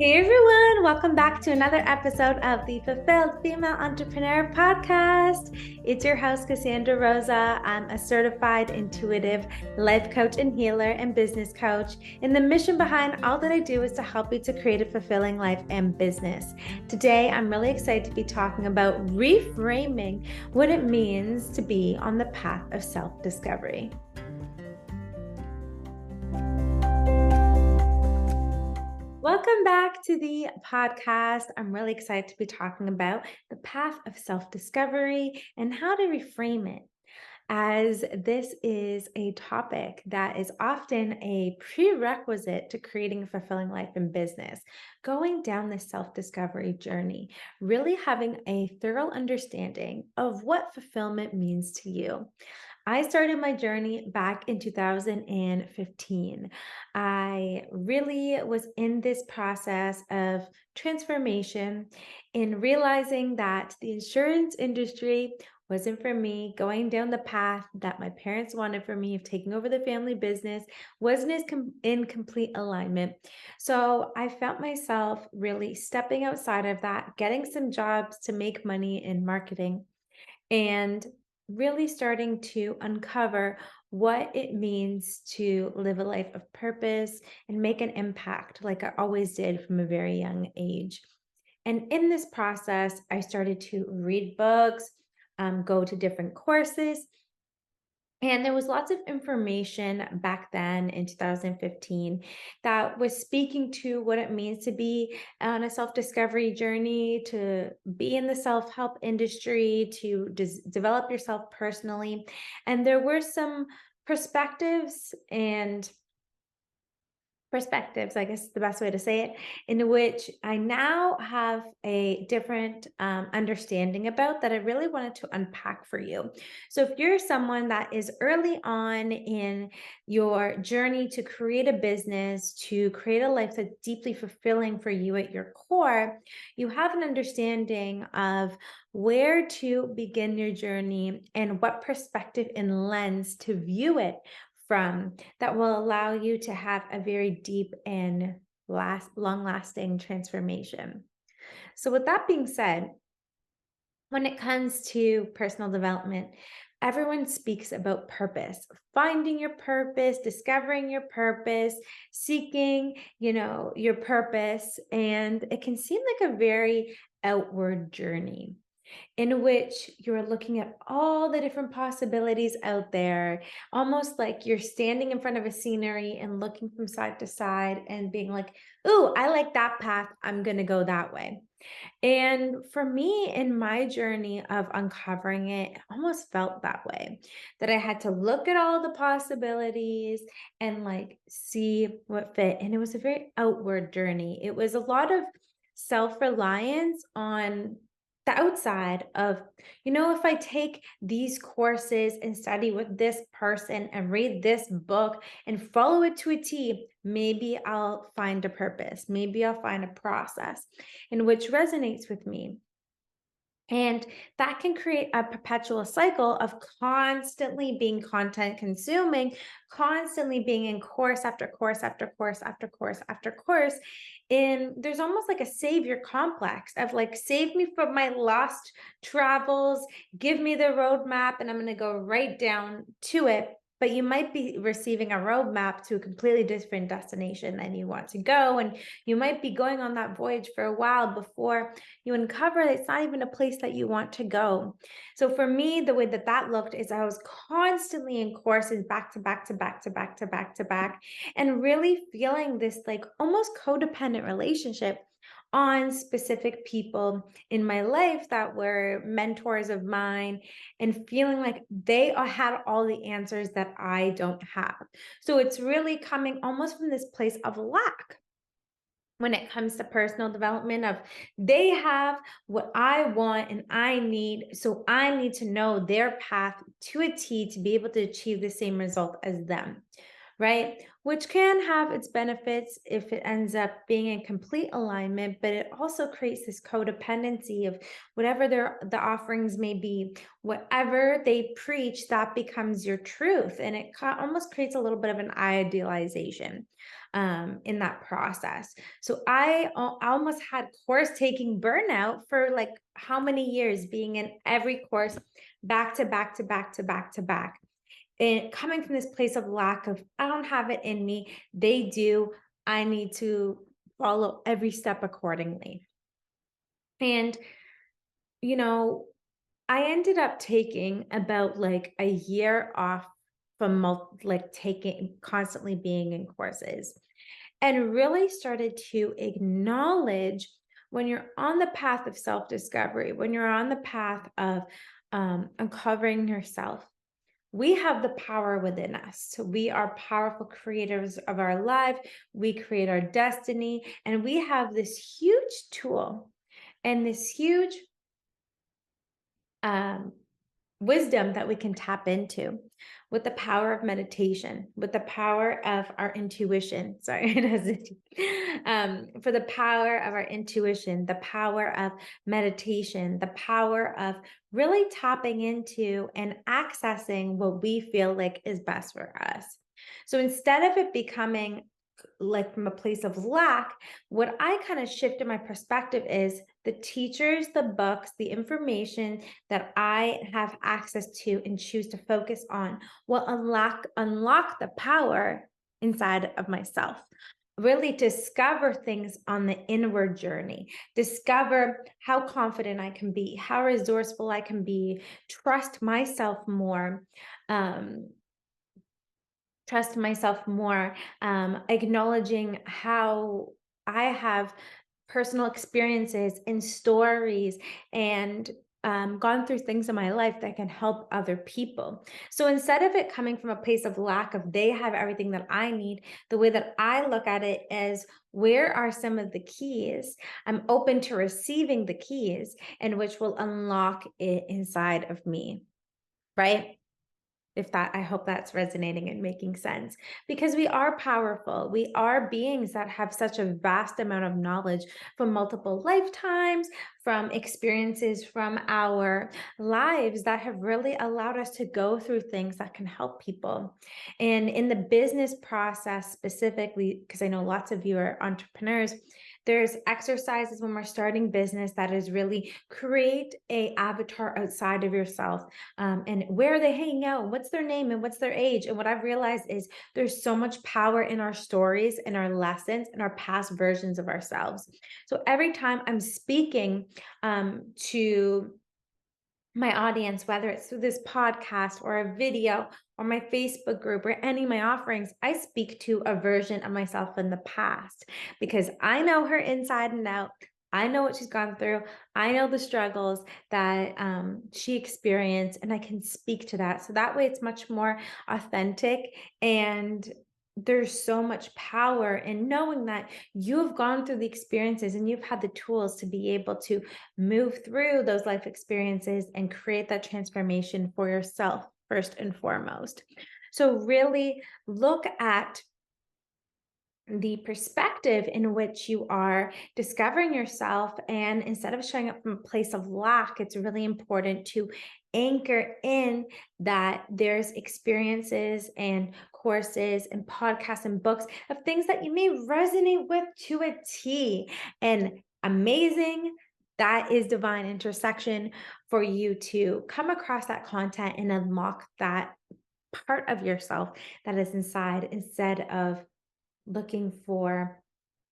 Hey everyone, welcome back to another episode of the Fulfilled Female Entrepreneur Podcast. It's your host, Cassandra Rosa. I'm a certified intuitive life coach and healer and business coach. And the mission behind all that I do is to help you to create a fulfilling life and business. Today, I'm really excited to be talking about reframing what it means to be on the path of self-discovery. Welcome back to the podcast. I'm really excited to be talking about the path of self-discovery and how to reframe it, as this is a topic that is often a prerequisite to creating a fulfilling life in business. Going down the self-discovery journey, really having a thorough understanding of what fulfillment means to you. I started my journey back in 2015. I really was in this process of transformation in realizing that the insurance industry wasn't for me. Going down the path that my parents wanted for me of taking over the family business wasn't in complete alignment. So I felt myself really stepping outside of that, getting some jobs to make money in marketing, and really starting to uncover what it means to live a life of purpose and make an impact like I always did from a very young age. And in this process, I started to read books, go to different courses, and there was lots of information back then in 2015 that was speaking to what it means to be on a self-discovery journey, to be in the self-help industry, to develop yourself personally. And there were some perspectives, I guess is the best way to say it, in which I now have a different understanding about that I really wanted to unpack for you. So if you're someone that is early on in your journey to create a business, to create a life that's deeply fulfilling for you at your core, you have an understanding of where to begin your journey and what perspective and lens to view it from, that will allow you to have a very deep and long-lasting transformation. So with that being said, when it comes to personal development, everyone speaks about purpose, finding your purpose, discovering your purpose, seeking, your purpose. And it can seem like a very outward journey in which you're looking at all the different possibilities out there, almost like you're standing in front of a scenery and looking from side to side and being like, ooh, I like that path. I'm going to go that way. And for me, in my journey of uncovering it, it almost felt that way, that I had to look at all the possibilities and like see what fit. And it was a very outward journey. It was a lot of self-reliance on the outside of, if I take these courses and study with this person and read this book and follow it to a T, maybe I'll find a purpose. Maybe I'll find a process in which resonates with me. And that can create a perpetual cycle of constantly being content consuming, constantly being in course after course after course after course after course. And there's almost like a savior complex of like, save me from my lost travels, give me the roadmap, and I'm going to go right down to it. But you might be receiving a roadmap to a completely different destination than you want to go. And you might be going on that voyage for a while before you uncover that it's not even a place that you want to go. So for me, the way that looked is I was constantly in courses back to back to back to back to back to back, and really feeling this like almost codependent relationship on specific people in my life that were mentors of mine, and feeling like they had all the answers that I don't have. So it's really coming almost from this place of lack when it comes to personal development of, they have what I want and I need, so I need to know their path to a T to be able to achieve the same result as them, right? Which can have its benefits if it ends up being in complete alignment, but it also creates this codependency of whatever the offerings may be, whatever they preach, that becomes your truth. And it almost creates a little bit of an idealization in that process. So I almost had course taking burnout for like how many years, being in every course back to back to back to back to back, and coming from this place of lack of, I don't have it in me, they do, I need to follow every step accordingly. And, you know, I ended up taking about like a year off from like taking constantly being in courses, and really started to acknowledge when you're on the path of self discovery, when you're on the path of uncovering yourself. We have the power within us. So we are powerful creators of our life. We create our destiny, and we have this huge tool and this huge um, wisdom that we can tap into with the power of meditation, with the power of our intuition. Sorry, for the power of our intuition, the power of meditation, the power of really tapping into and accessing what we feel like is best for us. So instead of it becoming like from a place of lack, what I kind of shifted my perspective is the teachers, the books, the information that I have access to and choose to focus on will unlock the power inside of myself. Really discover things on the inward journey, discover how confident I can be, how resourceful I can be, trust myself more. Um, Trust myself more, acknowledging how I have personal experiences and stories and gone through things in my life that can help other people. So instead of it coming from a place of lack of they have everything that I need, the way that I look at it is, where are some of the keys? I'm open to receiving the keys, and which will unlock it inside of me, right? If that, I hope that's resonating and making sense, because we are powerful. We are beings that have such a vast amount of knowledge from multiple lifetimes, from experiences from our lives that have really allowed us to go through things that can help people. And in the business process specifically, because I know lots of you are entrepreneurs, there's exercises when we're starting business that is really create a avatar outside of yourself, and where are they hanging out, what's their name, and what's their age. And what I've realized is there's so much power in our stories and our lessons and our past versions of ourselves. So every time I'm speaking to my audience, whether it's through this podcast or a video or my Facebook group or any of my offerings, I speak to a version of myself in the past, because I know her inside and out. I know what she's gone through. I know the struggles that she experienced, and I can speak to that. So that way it's much more authentic, and there's so much power in knowing that you've gone through the experiences and you've had the tools to be able to move through those life experiences and create that transformation for yourself first and foremost. So really look at the perspective in which you are discovering yourself. And instead of showing up from a place of lack, it's really important to anchor in that there's experiences and courses and podcasts and books of things that you may resonate with to a T. And amazing, that is divine intersection for you to come across that content and unlock that part of yourself that is inside, instead of looking for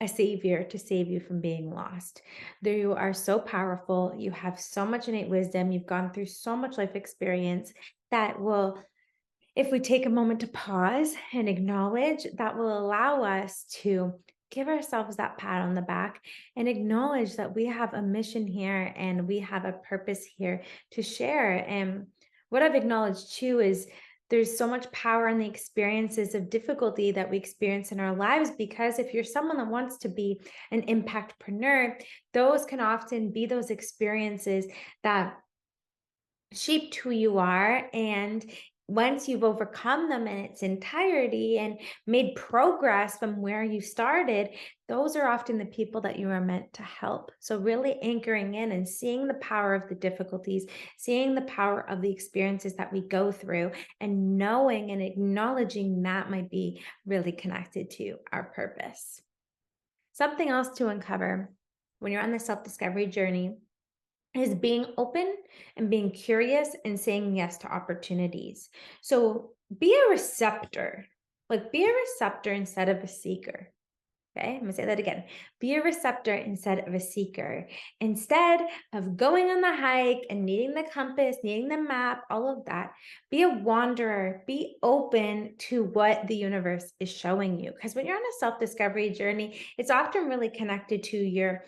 a savior to save you from being lost. There, you are so powerful. You have so much innate wisdom. You've gone through so much life experience that will, if we take a moment to pause and acknowledge, that will allow us to give ourselves that pat on the back and acknowledge that we have a mission here and we have a purpose here to share. And what I've acknowledged too is there's so much power in the experiences of difficulty that we experience in our lives, because if you're someone that wants to be an impactpreneur, those can often be those experiences that shaped who you are. And once you've overcome them in its entirety and made progress from where you started, those are often the people that you are meant to help. So, really anchoring in and seeing the power of the difficulties, seeing the power of the experiences that we go through, and knowing and acknowledging that might be really connected to our purpose. Something else to uncover when you're on the self discovery journey is being open and being curious and saying yes to opportunities. So be a receptor, like be a receptor instead of a seeker. Okay, I'm gonna say that again. Be a receptor instead of a seeker. Instead of going on the hike and needing the compass, needing the map, all of that, be a wanderer. Be open to what the universe is showing you. Because when you're on a self discovery journey, it's often really connected to your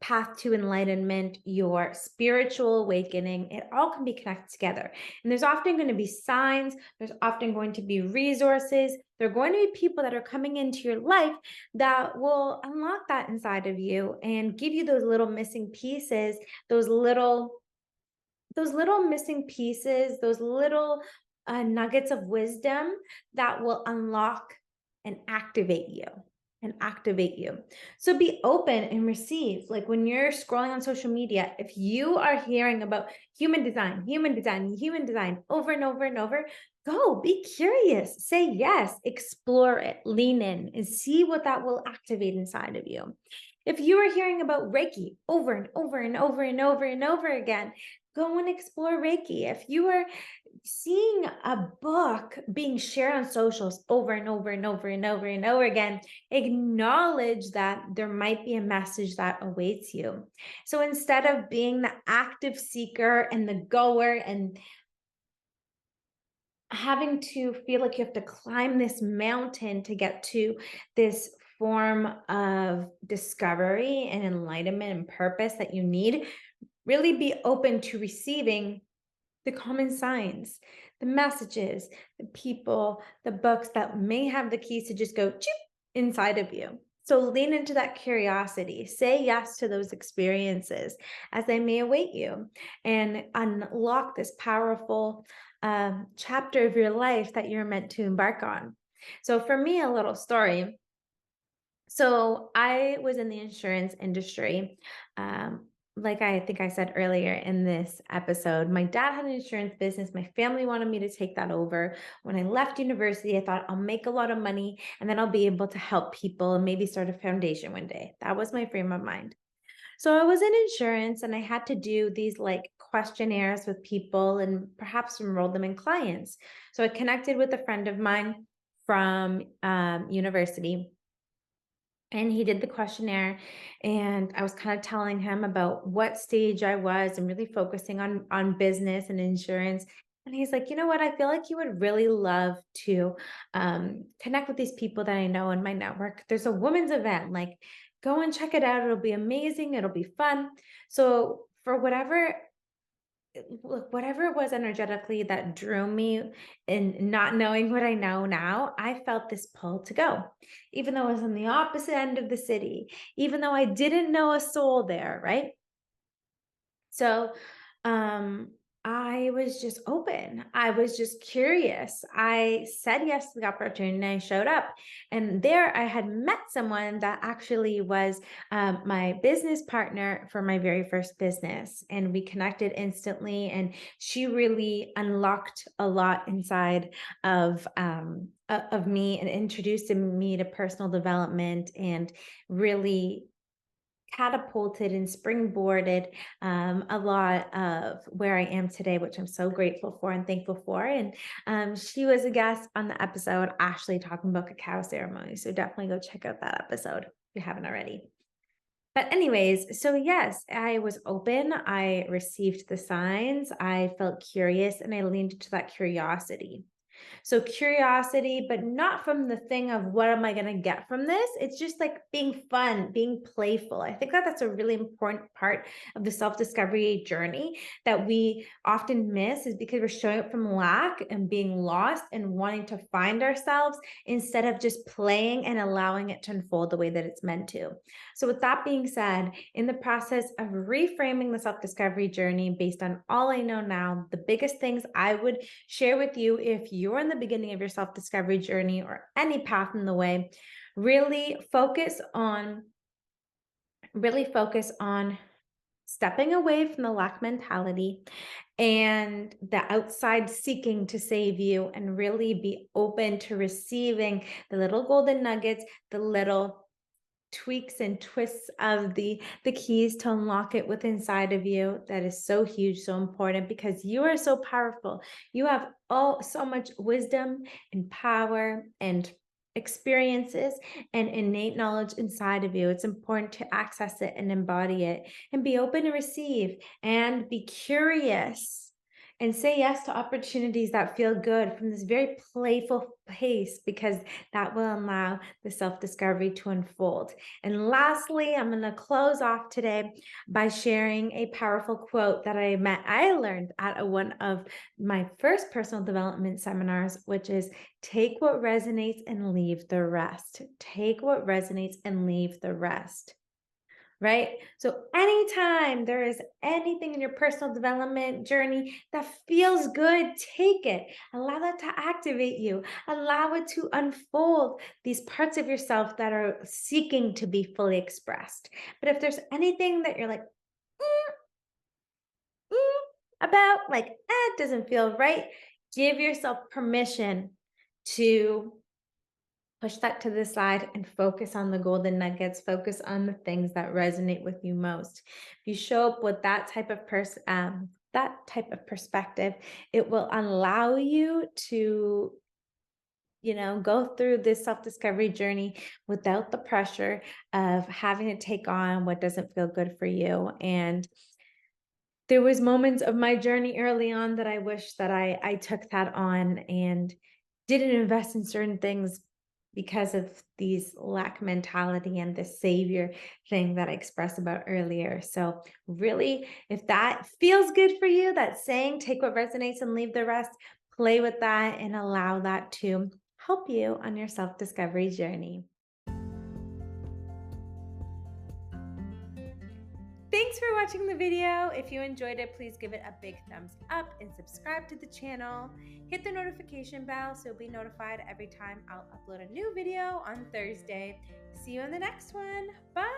path to enlightenment, your spiritual awakening. It all can be connected together. And there's often going to be signs, there's often going to be resources. There are going to be people that are coming into your life that will unlock that inside of you and give you those little missing pieces, those little missing pieces, those little nuggets of wisdom that will unlock and activate you. And activate you. So be open and receive. Like when you're scrolling on social media, if you are hearing about human design, human design, human design over and over and over, go be curious, say yes, explore it, lean in, and see what that will activate inside of you. If you are hearing about Reiki over and over and over and over and over again, go and explore Reiki. If you are seeing a book being shared on socials over and over and over and over and over again, acknowledge that there might be a message that awaits you. So instead of being the active seeker and the goer and having to feel like you have to climb this mountain to get to this form of discovery and enlightenment and purpose that you need, really be open to receiving the common signs, the messages, the people, the books that may have the keys to just go choop inside of you. So lean into that curiosity, say yes to those experiences as they may await you, and unlock this powerful chapter of your life that you're meant to embark on. So for me, a little story. So I was in the insurance industry. Like I think I said earlier in this episode, my dad had an insurance business. My family wanted me to take that over. When I left university, I thought I'll make a lot of money and then I'll be able to help people and maybe start a foundation one day. That was my frame of mind. So I was in insurance and I had to do these like questionnaires with people and perhaps enroll them in clients. So I connected with a friend of mine from university, and he did the questionnaire, and I was kind of telling him about what stage I was and really focusing on business and insurance. And he's like, you know what? I feel like you would really love to connect with these people that I know in my network. There's a women's event. Like, go and check it out. It'll be amazing. It'll be fun. So for whatever it was energetically that drew me in not knowing what I know now, I felt this pull to go, even though I was on the opposite end of the city, even though I didn't know a soul there, right? So, um, I was just open. I was just curious. I said yes to the opportunity and I showed up. And there I had met someone that actually was my business partner for my very first business. And we connected instantly. And she really unlocked a lot inside of me and introduced me to personal development and really catapulted and springboarded a lot of where I am today, which I'm so grateful for and thankful for. And she was a guest on the episode, Ashley, talking about cacao ceremony. So definitely go check out that episode if you haven't already. But anyways, so yes, I was open. I received the signs. I felt curious and I leaned into that curiosity. So curiosity, but not from the thing of what am I going to get from this? It's just like being fun, being playful. I think that that's a really important part of the self-discovery journey that we often miss, is because we're showing up from lack and being lost and wanting to find ourselves instead of just playing and allowing it to unfold the way that it's meant to. So with that being said, in the process of reframing the self-discovery journey based on all I know now, the biggest things I would share with you if you're in the beginning of your self-discovery journey or any path in the way, really focus on stepping away from the lack mentality and the outside seeking to save you, and really be open to receiving the little golden nuggets, the little tweaks and twists of the keys to unlock it within inside of you. That is so huge, so important, because you are so powerful. You have so much wisdom and power and experiences and innate knowledge inside of you. It's important to access it and embody it and be open to receive and be curious and say yes to opportunities that feel good from this very playful place, because that will allow the self-discovery to unfold. And lastly, I'm going to close off today by sharing a powerful quote that I learned at one of my first personal development seminars, which is, take what resonates and leave the rest. Take what resonates and leave the rest. Right? So anytime there is anything in your personal development journey that feels good, take it. Allow that to activate you. Allow it to unfold these parts of yourself that are seeking to be fully expressed. But if there's anything that you're like, "Mm, about, like, it doesn't feel right," give yourself permission to push that to the side and focus on the golden nuggets, focus on the things that resonate with you most. If you show up with that type of perspective, it will allow you to, go through this self-discovery journey without the pressure of having to take on what doesn't feel good for you. And there was moments of my journey early on that I wish that I took that on and didn't invest in certain things because of these lack mentality and the savior thing that I expressed about earlier. So really, if that feels good for you, that saying, take what resonates and leave the rest, play with that and allow that to help you on your self-discovery journey. Thanks for watching the video. If you enjoyed it, please give it a big thumbs up and subscribe to the channel. Hit the notification bell so you'll be notified every time I'll upload a new video on Thursday. See you in the next one. Bye.